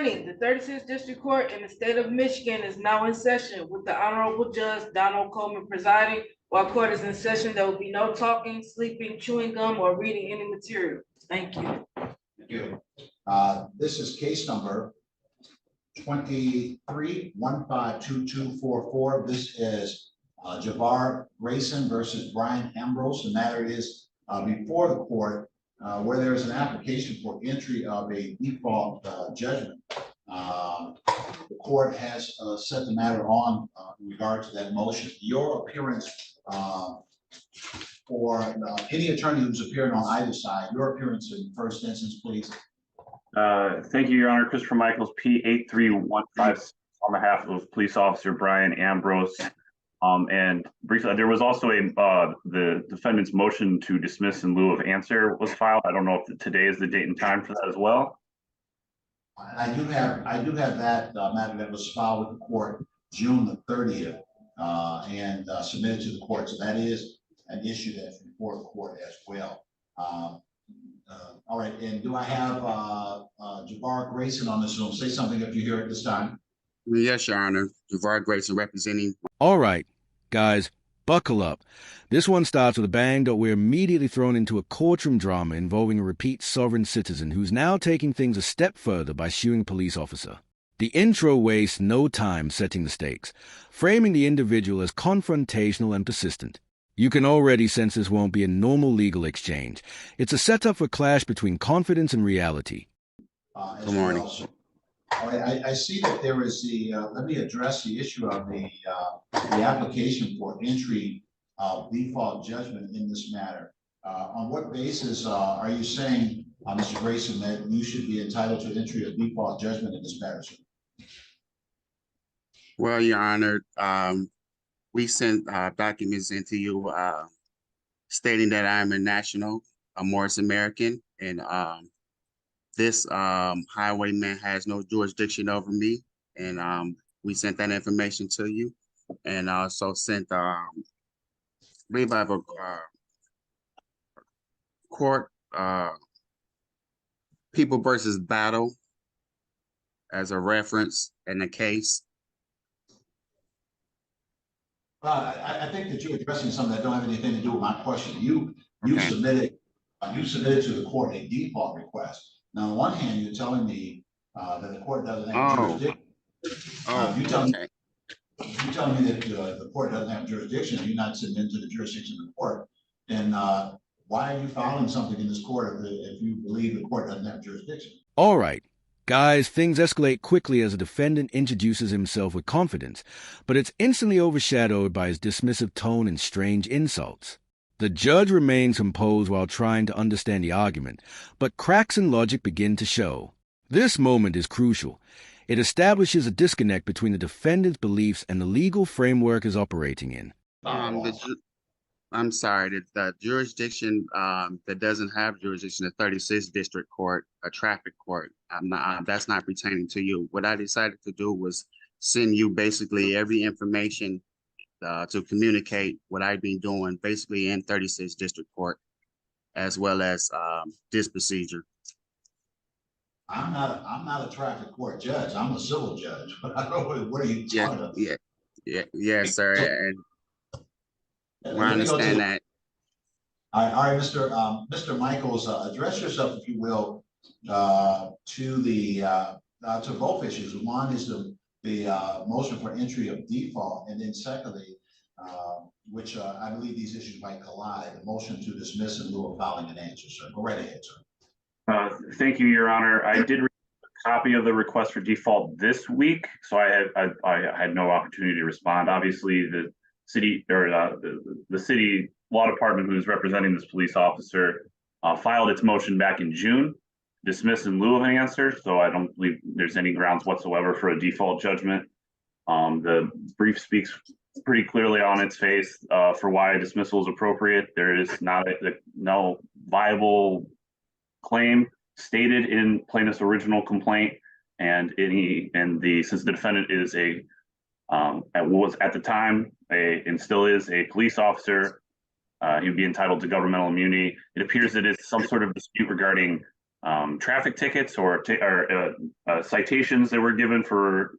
The 36th District Court in the state of Michigan is now in session with the Honorable Judge Donald Coleman presiding. While court is in session, there will be no talking, sleeping, chewing gum, or reading any material. Thank you. Thank you. This is case number 23-152244. This is Javar Grayson versus Brian Ambrose. The matter is before the court where there is an application for entry of a default judgment. The court has set the matter on in regard to that motion. Your appearance for any attorney who's appearing on either side, your appearance in first instance, please. Thank you, Your Honor. Christopher Michaels, P83156, on behalf of Police Officer Brian Ambrose. And briefly, there was also the defendant's motion to dismiss in lieu of answer was filed. I don't know if today is the date and time for that as well. I do have that matter that was filed with the court June the 30th and submitted to the court. So that is an issue that's before the court as well. All right, and do I have Javar Grayson on the Zoom? Say something if you hear it this time. Yes, Your Honor. Javar Grayson representing. All right, guys, buckle up. This one starts with a bang, but we're immediately thrown into a courtroom drama involving a repeat sovereign citizen who's now taking things a step further by suing a police officer. The intro wastes no time setting the stakes, framing the individual as confrontational and persistent. You can already sense this won't be a normal legal exchange. It's a setup for clash between confidence and reality. Good morning. I see that there is the, let me address the issue of the application for entry of default judgment in this matter. On what basis are you saying, Mr. Grayson, that you should be entitled to entry of default judgment in this matter, sir? Well, Your Honor, we sent documents into you stating that I'm a national, a Morris American, and this highwayman has no jurisdiction over me. And we sent that information to you, and also sent, I believe I have a court, People versus Battle as a reference in the case. I think that you're addressing something that don't have anything to do with my question. You submitted to the court a default request. Now, on one hand, you're telling me that the court doesn't have jurisdiction. You telling me that the court doesn't have jurisdiction, and you're not sitting into the jurisdiction of the court. Then why are you filing something in this court if you believe the court doesn't have jurisdiction? All right. Guys, things escalate quickly as a defendant introduces himself with confidence, but it's instantly overshadowed by his dismissive tone and strange insults. The judge remains composed while trying to understand the argument, but cracks in logic begin to show. This moment is crucial. It establishes a disconnect between the defendant's beliefs and the legal framework is operating in. I'm sorry, the jurisdiction that doesn't have jurisdiction, the 36th District Court, a traffic court, that's not pertaining to you. What I decided to do was send you basically every information to communicate what I've been doing basically in 36th District Court, as well as this procedure. I'm not a traffic court judge. I'm a civil judge. But I don't know what are you talking about? Yeah, sir. And I understand that. All right, Mr. Michaels, address yourself, if you will, to both issues. One is the motion for entry of default, and then secondly, which I believe these issues might collide, the motion to dismiss in lieu of filing an answer, sir. Go right ahead, sir. Thank you, Your Honor. I did receive a copy of the request for default this week, so I had no opportunity to respond. Obviously, the city or the city law department who is representing this police officer filed its motion back in June, dismiss in lieu of an answer. So I don't believe there's any grounds whatsoever for a default judgment. The brief speaks pretty clearly on its face for why a dismissal is appropriate. There is no viable claim stated in plaintiff's original complaint, and since the defendant is was at the time and still is a police officer, he would be entitled to governmental immunity. It appears that it's some sort of dispute regarding traffic tickets or citations that were given for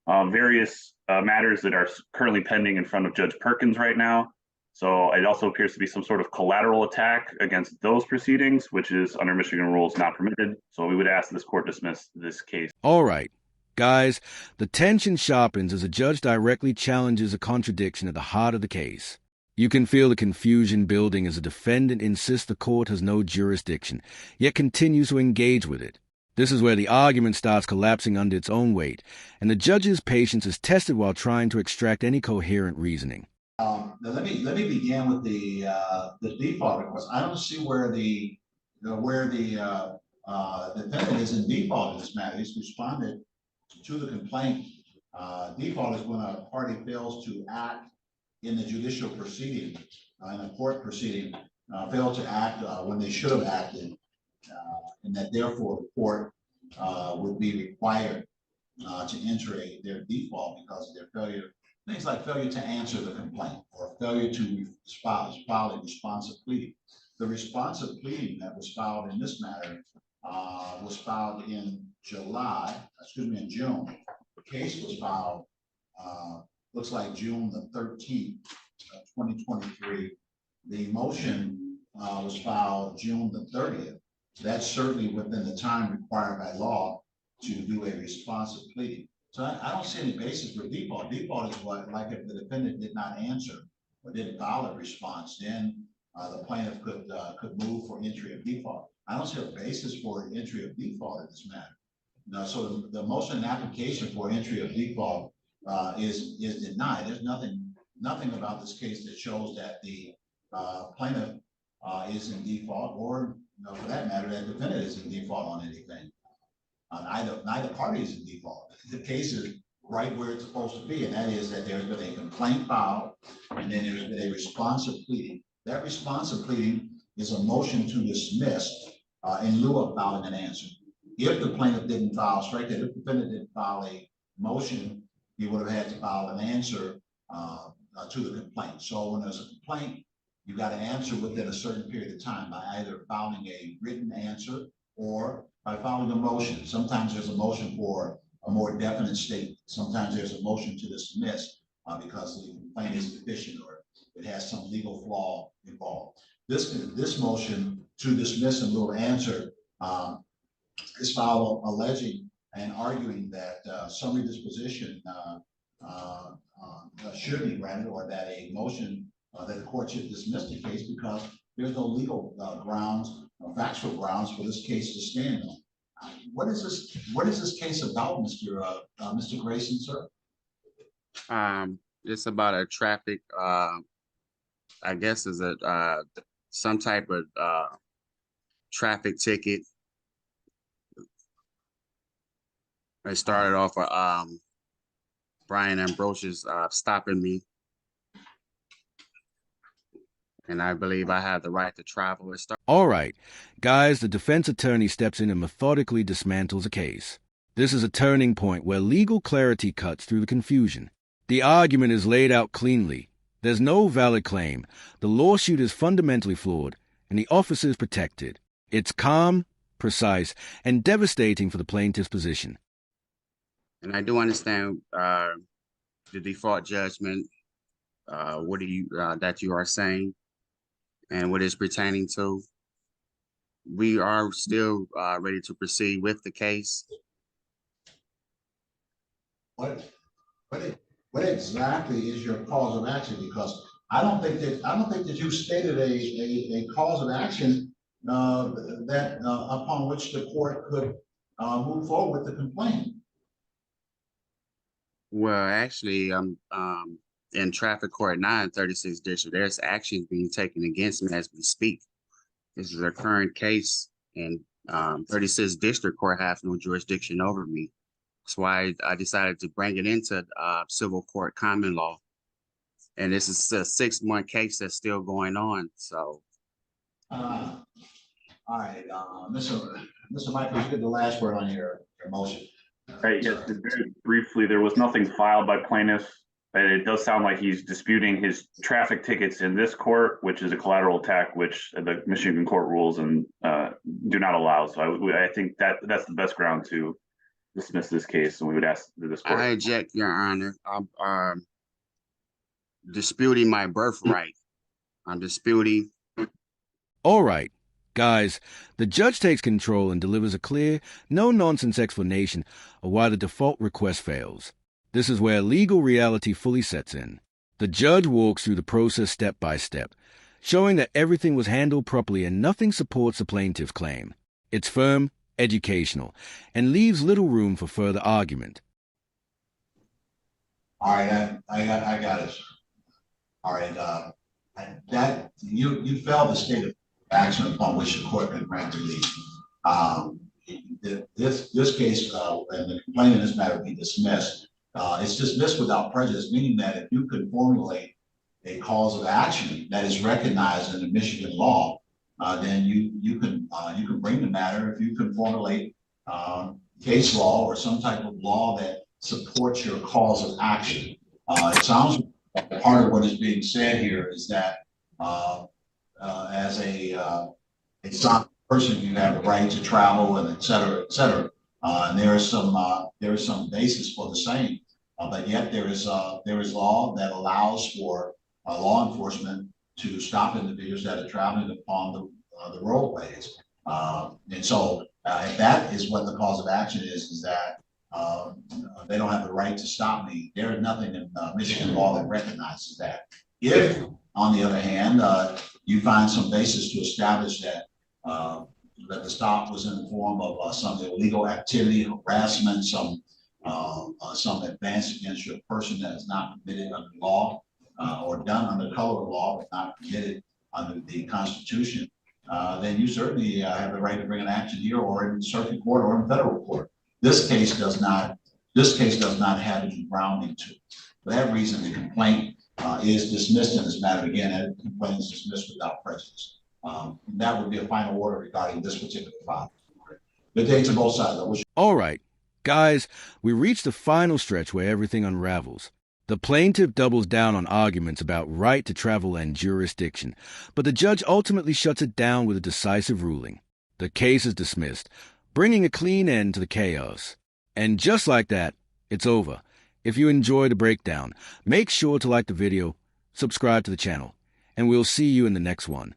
various matters that are currently pending in front of Judge Perkins right now. So it also appears to be some sort of collateral attack against those proceedings, which is under Michigan rules not permitted. So we would ask this court dismiss this case. All right, guys, the tension sharpens as a judge directly challenges a contradiction at the heart of the case. You can feel the confusion building as a defendant insists the court has no jurisdiction, yet continues to engage with it. This is where the argument starts collapsing under its own weight, and the judge's patience is tested while trying to extract any coherent reasoning. Now let me begin with the default request. I don't see where the defendant is in default in this matter. He's responded to the complaint. Default is when a party fails to act in the judicial proceeding, in a court proceeding, failed to act when they should have acted, and that therefore the court would be required to enter their default because of their failure. Things like failure to answer the complaint or failure to file a responsive pleading. The responsive pleading that was filed in this matter was filed in June. The case was filed, looks like June the 13th, 2023. The motion was filed June the 30th. That's certainly within the time required by law to do a responsive pleading. So I don't see any basis for default. Default is what, like if the defendant did not answer or didn't file a response, then the plaintiff could move for entry of default. I don't see a basis for entry of default in this matter. No, so the motion and application for entry of default is denied. There's nothing about this case that shows that the plaintiff is in default, or for that matter, that defendant is in default on anything. Neither party is in default. The case is right where it's supposed to be, and that is that there's been a complaint filed, and then there's been a responsive pleading. That responsive pleading is a motion to dismiss in lieu of filing an answer. If the plaintiff didn't file straight, if the defendant didn't file a motion, he would have had to file an answer to the complaint. So when there's a complaint, you got to answer within a certain period of time by either filing a written answer or by filing a motion. Sometimes there's a motion for a more definite statement. Sometimes there's a motion to dismiss because the complaint is deficient or it has some legal flaw involved. This motion to dismiss in lieu of answer is filed alleging and arguing that summary disposition should be granted, or that a motion that the court should dismiss the case because there's no legal grounds, factual grounds for this case to stand on. What is this case about, Mr. Grayson, sir? It's about a traffic, I guess is a some type of traffic ticket. It started off Brian Ambrosius stopping me, and I believe I have the right to travel. All right, guys, the defense attorney steps in and methodically dismantles a case. This is a turning point where legal clarity cuts through the confusion. The argument is laid out cleanly. There's no valid claim. The lawsuit is fundamentally flawed, and the officer is protected. It's calm, precise, and devastating for the plaintiff's position. And I do understand the default judgment, what do you that you are saying, and what it's pertaining to. We are still ready to proceed with the case. What exactly is your cause of action? Because I don't think that you stated a cause of action that upon which the court could move forward with the complaint. Well, actually, in traffic court 936 district, there's actions being taken against me as we speak. This is a current case, and 36 district court has no jurisdiction over me. That's why I decided to bring it into civil court common law. And this is a 6-month case that's still going on. So, all right, Mr. Michael, you get the last word on your motion. Right, yes, very briefly, there was nothing filed by plaintiff, and it does sound like he's disputing his traffic tickets in this court, which is a collateral attack, which the Michigan court rules and do not allow. So I think that that's the best ground to dismiss this case, and we would ask this court. I object, Your Honor. I'm disputing my birthright. I'm disputing. All right, guys, the judge takes control and delivers a clear, no-nonsense explanation of why the default request fails. This is where legal reality fully sets in. The judge walks through the process step by step, showing that everything was handled properly and nothing supports the plaintiff's claim. It's firm, educational, and leaves little room for further argument. All right, I got it, sir. All right, that, you failed to state of action upon which the court can grant relief. This case, and the complaint in this matter be dismissed. It's dismissed without prejudice, meaning that if you could formulate a cause of action that is recognized in the Michigan law, then you can bring the matter. If you can formulate case law or some type of law that supports your cause of action. It sounds like part of what is being said here is that as a sovereign person, you have a right to travel and et cetera, et cetera. And there is some basis for the same, but yet there is law that allows for law enforcement to stop individuals that are traveling upon the roadways. And so if that is what the cause of action is that they don't have the right to stop me, there is nothing in Michigan law that recognizes that. If, on the other hand, you find some basis to establish that the stop was in the form of some illegal activity, harassment, some advance against your person that is not permitted under law, or done under color of law, but not permitted under the Constitution, then you certainly have the right to bring an action here or in circuit court or in federal court. This case does not have any grounding to it. For that reason, the complaint is dismissed in this matter again, and the complaint is dismissed without prejudice. That would be a final order regarding this particular file. Good day to both sides. I wish. All right, guys, we reached the final stretch where everything unravels. The plaintiff doubles down on arguments about right to travel and jurisdiction, but the judge ultimately shuts it down with a decisive ruling. The case is dismissed, bringing a clean end to the chaos. And just like that, it's over. If you enjoyed the breakdown, make sure to like the video, subscribe to the channel, and we'll see you in the next one.